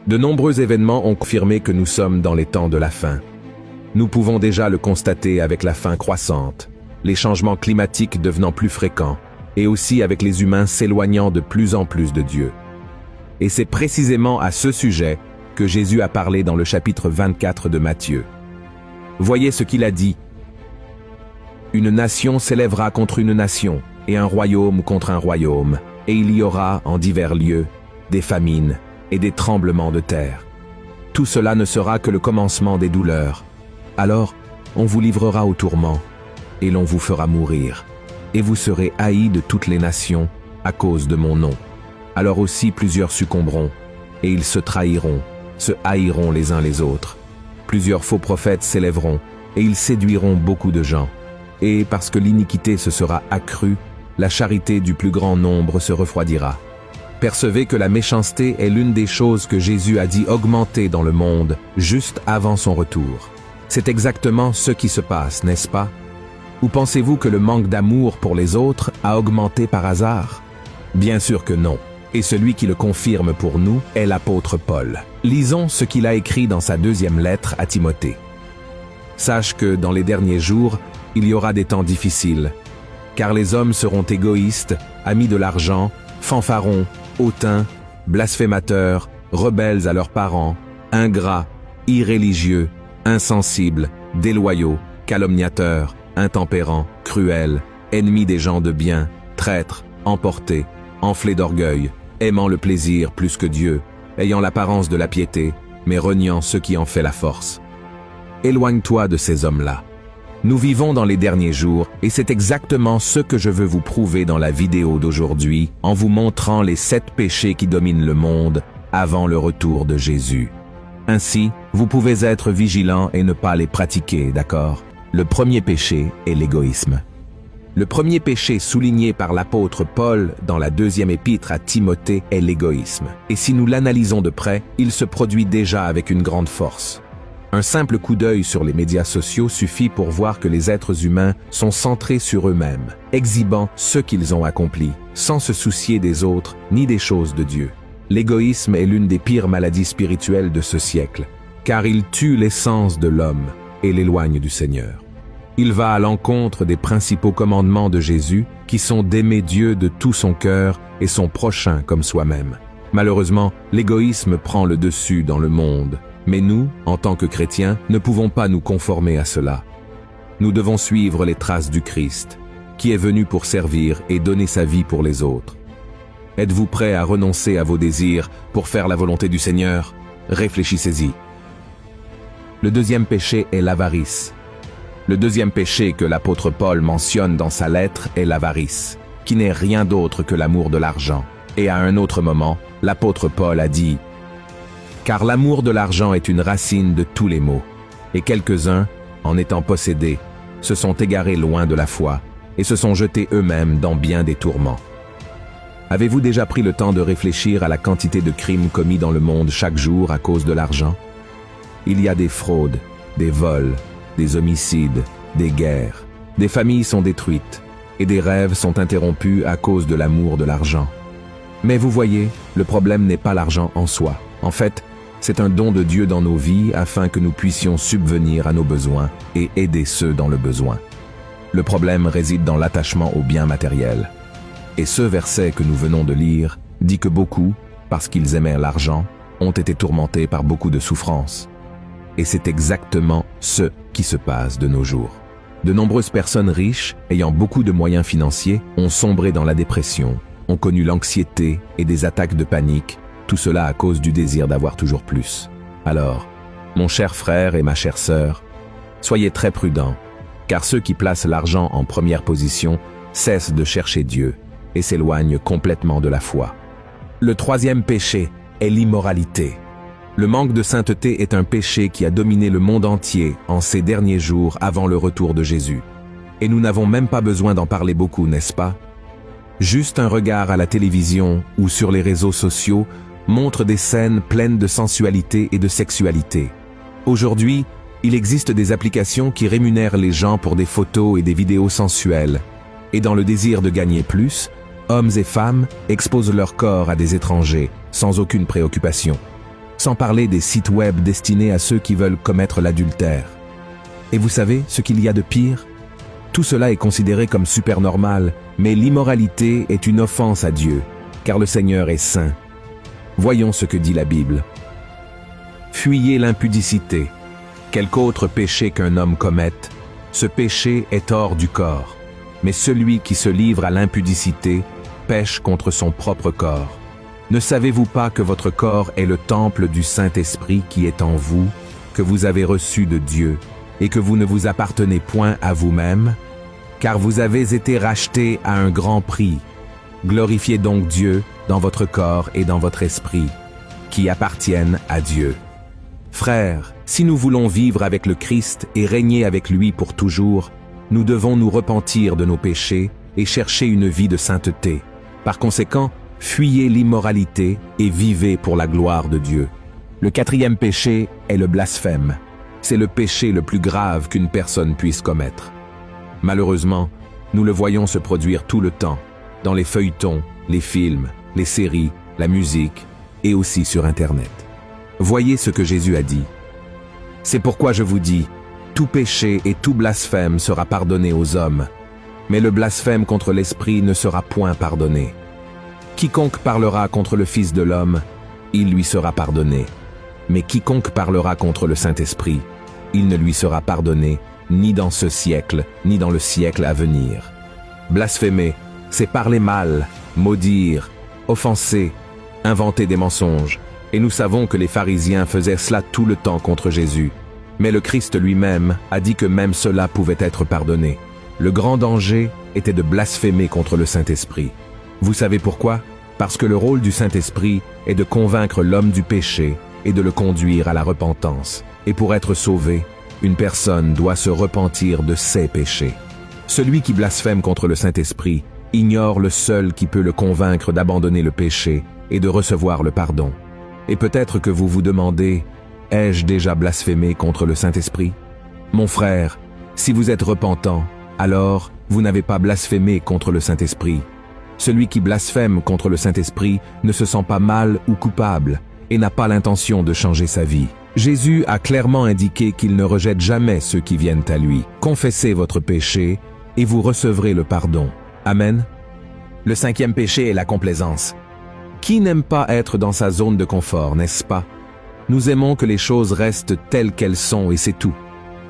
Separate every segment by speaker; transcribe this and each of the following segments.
Speaker 1: De nombreux événements ont confirmé que nous sommes dans les temps de la fin. Nous pouvons déjà le constater avec la faim croissante, les changements climatiques devenant plus fréquents, et aussi avec les humains s'éloignant de plus en plus de Dieu. Et c'est précisément à ce sujet que Jésus a parlé dans le chapitre 24 de Matthieu. Voyez ce qu'il a dit. « Une nation s'élèvera contre une nation, et un royaume contre un royaume, et il y aura, en divers lieux, des famines et des tremblements de terre. Tout cela ne sera que le commencement des douleurs. Alors, on vous livrera au tourment, et l'on vous fera mourir, et vous serez haïs de toutes les nations à cause de mon nom. Alors aussi plusieurs succomberont, et ils se trahiront, se haïront les uns les autres. Plusieurs faux prophètes s'élèveront, et ils séduiront beaucoup de gens. Et parce que l'iniquité se sera accrue, la charité du plus grand nombre se refroidira. Percevez que la méchanceté est l'une des choses que Jésus a dit augmenter dans le monde juste avant son retour. C'est exactement ce qui se passe, n'est-ce pas? Ou pensez-vous que le manque d'amour pour les autres a augmenté par hasard? Bien sûr que non. Et celui qui le confirme pour nous est l'apôtre Paul. Lisons ce qu'il a écrit dans sa deuxième lettre à Timothée. « Sache que dans les derniers jours, il y aura des temps difficiles, car les hommes seront égoïstes, amis de l'argent, fanfarons, hautains, blasphémateurs, rebelles à leurs parents, ingrats, irréligieux, insensibles, déloyaux, calomniateurs, intempérants, cruels, ennemis des gens de bien, traîtres, emportés, enflés d'orgueil, aimant le plaisir plus que Dieu, ayant l'apparence de la piété, mais reniant ce qui en fait la force. Éloigne-toi de ces hommes-là. Nous vivons dans les derniers jours et c'est exactement ce que je veux vous prouver dans la vidéo d'aujourd'hui en vous montrant les 7 péchés qui dominent le monde avant le retour de Jésus. Ainsi, vous pouvez être vigilant et ne pas les pratiquer, d'accord? Le premier péché est l'égoïsme. Le premier péché souligné par l'apôtre Paul dans la deuxième épître à Timothée est l'égoïsme. Et si nous l'analysons de près, il se produit déjà avec une grande force. Un simple coup d'œil sur les médias sociaux suffit pour voir que les êtres humains sont centrés sur eux-mêmes, exhibant ce qu'ils ont accompli, sans se soucier des autres ni des choses de Dieu. L'égoïsme est l'une des pires maladies spirituelles de ce siècle, car il tue l'essence de l'homme et l'éloigne du Seigneur. Il va à l'encontre des principaux commandements de Jésus, qui sont d'aimer Dieu de tout son cœur et son prochain comme soi-même. Malheureusement, l'égoïsme prend le dessus dans le monde. Mais nous, en tant que chrétiens, ne pouvons pas nous conformer à cela. Nous devons suivre les traces du Christ, qui est venu pour servir et donner sa vie pour les autres. Êtes-vous prêt à renoncer à vos désirs pour faire la volonté du Seigneur? Réfléchissez-y. Le deuxième péché est l'avarice. Le deuxième péché que l'apôtre Paul mentionne dans sa lettre est l'avarice, qui n'est rien d'autre que l'amour de l'argent. Et à un autre moment, l'apôtre Paul a dit « Car l'amour de l'argent est une racine de tous les maux, et quelques-uns, en étant possédés, se sont égarés loin de la foi et se sont jetés eux-mêmes dans bien des tourments. » Avez-vous déjà pris le temps de réfléchir à la quantité de crimes commis dans le monde chaque jour à cause de l'argent? Il y a des fraudes, des vols, des homicides, des guerres, des familles sont détruites, et des rêves sont interrompus à cause de l'amour de l'argent. Mais vous voyez, le problème n'est pas l'argent en soi. En fait, c'est un don de Dieu dans nos vies afin que nous puissions subvenir à nos besoins et aider ceux dans le besoin. Le problème réside dans l'attachement aux biens matériels. Et ce verset que nous venons de lire dit que beaucoup, parce qu'ils aimaient l'argent, ont été tourmentés par beaucoup de souffrances. Et c'est exactement ce qui se passe de nos jours. De nombreuses personnes riches, ayant beaucoup de moyens financiers, ont sombré dans la dépression, ont connu l'anxiété et des attaques de panique, tout cela à cause du désir d'avoir toujours plus. Alors, mon cher frère et ma chère sœur, soyez très prudents, car ceux qui placent l'argent en première position cessent de chercher Dieu et s'éloignent complètement de la foi. Le troisième péché est l'immoralité. Le manque de sainteté est un péché qui a dominé le monde entier en ces derniers jours avant le retour de Jésus. Et nous n'avons même pas besoin d'en parler beaucoup, n'est-ce pas? Juste un regard à la télévision ou sur les réseaux sociaux montre des scènes pleines de sensualité et de sexualité. Aujourd'hui, il existe des applications qui rémunèrent les gens pour des photos et des vidéos sensuelles. Et dans le désir de gagner plus, hommes et femmes exposent leur corps à des étrangers, sans aucune préoccupation. sans parler des sites web destinés à ceux qui veulent commettre l'adultère. Et vous savez ce qu'il y a de pire? Tout cela est considéré comme super normal, mais l'immoralité est une offense à Dieu, car le Seigneur est saint. Voyons ce que dit la Bible. Fuyez l'impudicité. Quelque autre péché qu'un homme commette, ce péché est hors du corps. Mais celui qui se livre à l'impudicité pêche contre son propre corps. Ne savez-vous pas que votre corps est le temple du Saint-Esprit qui est en vous, que vous avez reçu de Dieu, et que vous ne vous appartenez point à vous-même, car vous avez été rachetés à un grand prix. Glorifiez donc Dieu dans votre corps et dans votre esprit, qui appartiennent à Dieu. Frères, si nous voulons vivre avec le Christ et régner avec lui pour toujours, nous devons nous repentir de nos péchés et chercher une vie de sainteté. Par conséquent, fuyez l'immoralité et vivez pour la gloire de Dieu. Le 4e péché est le blasphème. C'est le péché le plus grave qu'une personne puisse commettre. Malheureusement, nous le voyons se produire tout le temps, dans les feuilletons, les films, les séries, la musique et aussi sur Internet. Voyez ce que Jésus a dit. C'est pourquoi je vous dis, tout péché et tout blasphème sera pardonné aux hommes, mais le blasphème contre l'Esprit ne sera point pardonné. Quiconque parlera contre le Fils de l'homme, il lui sera pardonné. Mais quiconque parlera contre le Saint-Esprit, il ne lui sera pardonné, ni dans ce siècle, ni dans le siècle à venir. Blasphémer, c'est parler mal, maudire, offenser, inventer des mensonges. Et nous savons que les pharisiens faisaient cela tout le temps contre Jésus. Mais le Christ lui-même a dit que même cela pouvait être pardonné. Le grand danger était de blasphémer contre le Saint-Esprit. Vous savez pourquoi? Parce que le rôle du Saint-Esprit est de convaincre l'homme du péché et de le conduire à la repentance. Et pour être sauvé, une personne doit se repentir de ses péchés. Celui qui blasphème contre le Saint-Esprit ignore le seul qui peut le convaincre d'abandonner le péché et de recevoir le pardon. Et peut-être que vous vous demandez, ai-je déjà blasphémé contre le Saint-Esprit? Mon frère, si vous êtes repentant, alors vous n'avez pas blasphémé contre le Saint-Esprit. Celui qui blasphème contre le Saint-Esprit ne se sent pas mal ou coupable et n'a pas l'intention de changer sa vie. Jésus a clairement indiqué qu'il ne rejette jamais ceux qui viennent à lui. Confessez votre péché et vous recevrez le pardon. Amen. Le 5e péché est la complaisance. Qui n'aime pas être dans sa zone de confort, n'est-ce pas? Nous aimons que les choses restent telles qu'elles sont et c'est tout.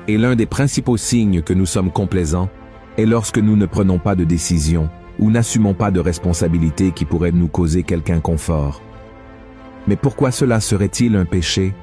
Speaker 1: Et l'un des principaux signes que nous sommes complaisants est lorsque nous ne prenons pas de décision ou n'assumons pas de responsabilité qui pourrait nous causer quelque inconfort. Mais pourquoi cela serait-il un péché?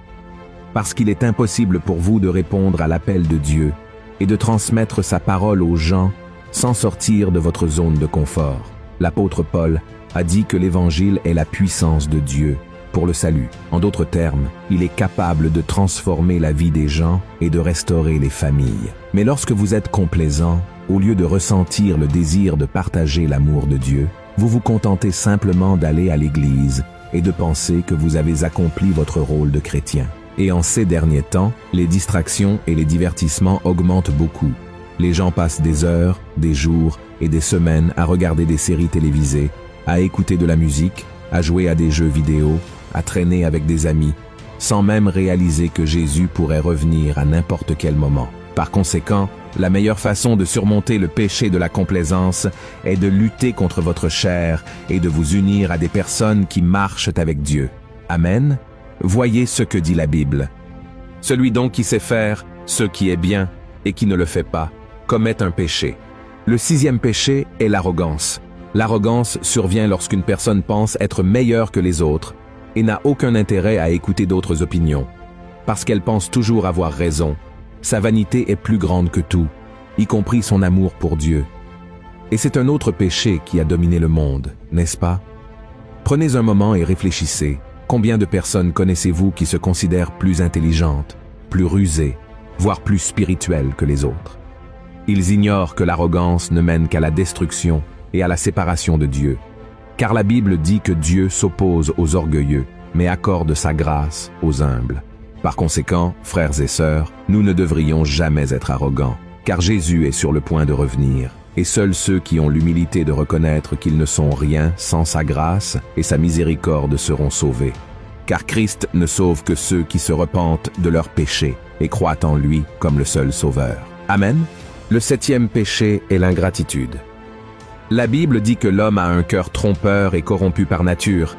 Speaker 1: Parce qu'il est impossible pour vous de répondre à l'appel de Dieu et de transmettre sa parole aux gens sans sortir de votre zone de confort. L'apôtre Paul a dit que l'Évangile est la puissance de Dieu pour le salut. En d'autres termes, il est capable de transformer la vie des gens et de restaurer les familles. Mais lorsque vous êtes complaisant, au lieu de ressentir le désir de partager l'amour de Dieu, vous vous contentez simplement d'aller à l'église et de penser que vous avez accompli votre rôle de chrétien. Et en ces derniers temps, les distractions et les divertissements augmentent beaucoup. Les gens passent des heures, des jours et des semaines à regarder des séries télévisées, à écouter de la musique, à jouer à des jeux vidéo, à traîner avec des amis, sans même réaliser que Jésus pourrait revenir à n'importe quel moment. Par conséquent, la meilleure façon de surmonter le péché de la complaisance est de lutter contre votre chair et de vous unir à des personnes qui marchent avec Dieu. Amen. Voyez ce que dit la Bible. Celui donc qui sait faire ce qui est bien et qui ne le fait pas commet un péché. Le 6e péché est l'arrogance. L'arrogance survient lorsqu'une personne pense être meilleure que les autres et n'a aucun intérêt à écouter d'autres opinions. Parce qu'elle pense toujours avoir raison, sa vanité est plus grande que tout, y compris son amour pour Dieu. Et c'est un autre péché qui a dominé le monde, n'est-ce pas? Prenez un moment et réfléchissez. Combien de personnes connaissez-vous qui se considèrent plus intelligentes, plus rusées, voire plus spirituelles que les autres? Ils ignorent que l'arrogance ne mène qu'à la destruction et à la séparation de Dieu. Car la Bible dit que Dieu s'oppose aux orgueilleux, mais accorde sa grâce aux humbles. Par conséquent, frères et sœurs, nous ne devrions jamais être arrogants, car Jésus est sur le point de revenir, et seuls ceux qui ont l'humilité de reconnaître qu'ils ne sont rien sans sa grâce et sa miséricorde seront sauvés. car Christ ne sauve que ceux qui se repentent de leurs péchés et croient en lui comme le seul sauveur. Amen. Le 7e péché est l'ingratitude. La Bible dit que l'homme a un cœur trompeur et corrompu par nature,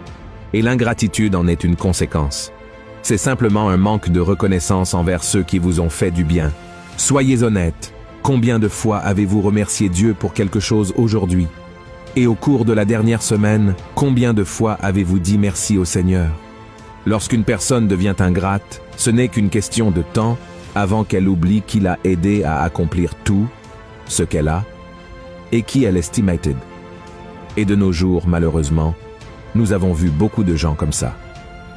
Speaker 1: et l'ingratitude en est une conséquence. C'est simplement un manque de reconnaissance envers ceux qui vous ont fait du bien. Soyez honnête, combien de fois avez-vous remercié Dieu pour quelque chose aujourd'hui? Et au cours de la dernière semaine, combien de fois avez-vous dit merci au Seigneur? Lorsqu'une personne devient ingrate, ce n'est qu'une question de temps avant qu'elle oublie qui l'a aidé à accomplir tout ce qu'elle a et qui elle estimated. Et de nos jours, malheureusement, nous avons vu beaucoup de gens comme ça.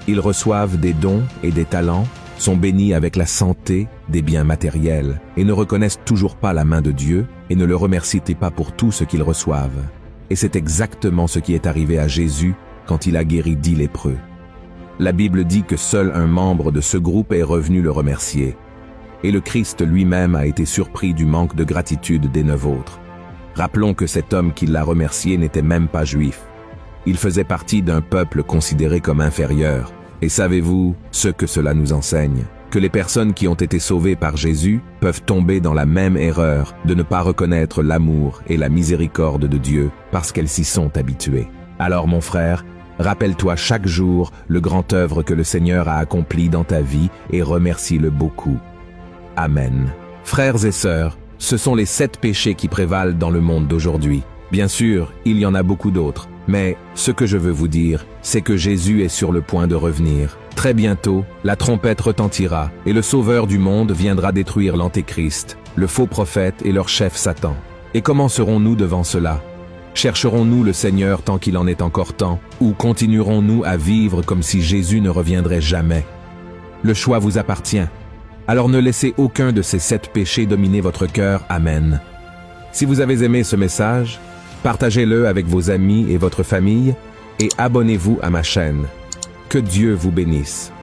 Speaker 1: Ils reçoivent des dons et des talents, sont bénis avec la santé, des biens matériels, et ne reconnaissent toujours pas la main de Dieu et ne le remercient pas pour tout ce qu'ils reçoivent. Et c'est exactement ce qui est arrivé à Jésus quand il a guéri 10 lépreux. La Bible dit que seul un membre de ce groupe est revenu le remercier. Et le Christ lui-même a été surpris du manque de gratitude des 9 autres. Rappelons que cet homme qui l'a remercié n'était même pas juif. Il faisait partie d'un peuple considéré comme inférieur. Et savez-vous ce que cela nous enseigne? Que les personnes qui ont été sauvées par Jésus peuvent tomber dans la même erreur de ne pas reconnaître l'amour et la miséricorde de Dieu parce qu'elles s'y sont habituées. Alors mon frère, rappelle-toi chaque jour le grand œuvre que le Seigneur a accompli dans ta vie et remercie-le beaucoup. Amen. Frères et sœurs, ce sont les 7 péchés qui prévalent dans le monde d'aujourd'hui. Bien sûr, il y en a beaucoup d'autres, mais ce que je veux vous dire, c'est que Jésus est sur le point de revenir. Très bientôt, la trompette retentira et le Sauveur du monde viendra détruire l'Antéchrist, le faux prophète et leur chef Satan. Et comment serons-nous devant cela? Chercherons-nous le Seigneur tant qu'il en est encore temps, ou continuerons-nous à vivre comme si Jésus ne reviendrait jamais? Le choix vous appartient. Alors ne laissez aucun de ces 7 péchés dominer votre cœur. Amen. Si vous avez aimé ce message, partagez-le avec vos amis et votre famille et abonnez-vous à ma chaîne. Que Dieu vous bénisse.